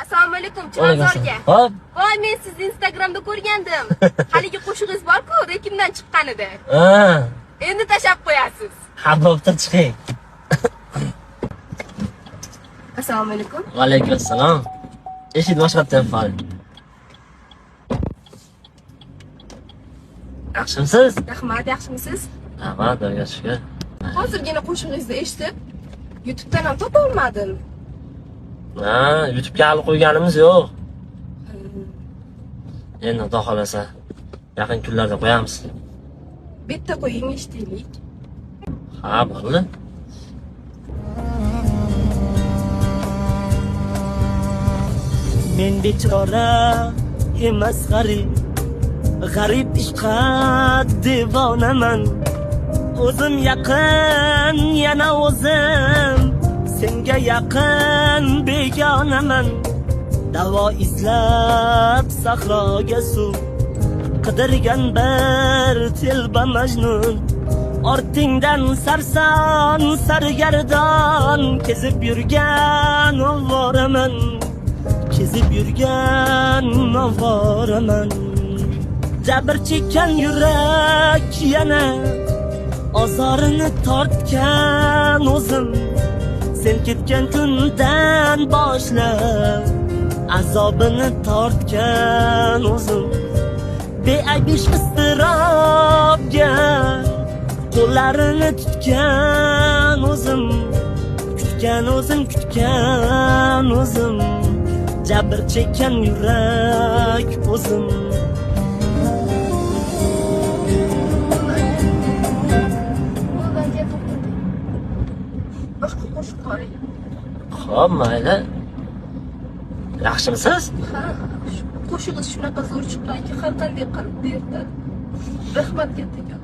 Assalomu alaykum, Chilonzorga. Hop. Voy, men sizni Instagramda ko'rgandim. Haligi qo'shig'ingiz bor-ku, reklamdan chiqqanida. Endi tashab qo'yasiz. Ha, bo'pti, chiqing. Assalomu alaykum. Va alaykum assalom. Eshit boshqatdan fal. Yaxshimisiz? Rahmat, yaxshimisiz? Ha, Xudoga shukr. Hozirgina qo'shig'ingizni eshitib, YouTube'dan ham topa olmadim. Ha, YouTube'ga hali qo'yganimiz yo'q. Endi Xudo xolasa yaqin kunlarda qo'yamiz. Bitta qo'ying eshitaylik. Ha, bo'ldi. Men bechora emas g'arib ishqa devonaman. O'zim yaqin, yana o'zim senga yaqin begonaman. Davo izlab sahroga suv qidirgan bir telba majnun. Ortingdan sarson sargardon kezib yurgan ovoraman. Kezib yurgan ovoraman. Jabr chekkan yurak yana ozorini tortgan o'zim. Sen ketgan kundan boshlab azobini tortgan o'zim. Beayb iztirobga qo'llarini tutgan o'zim. Kutgan o'zim. Jabr chekkan yurak o'zim. Xo'p, mayli. Yaxshimisiz? Ha, qo'shig'ingiz shunaqa zo'r chiqqanki, har qanday qilib berdi. Rahmat, kattakon.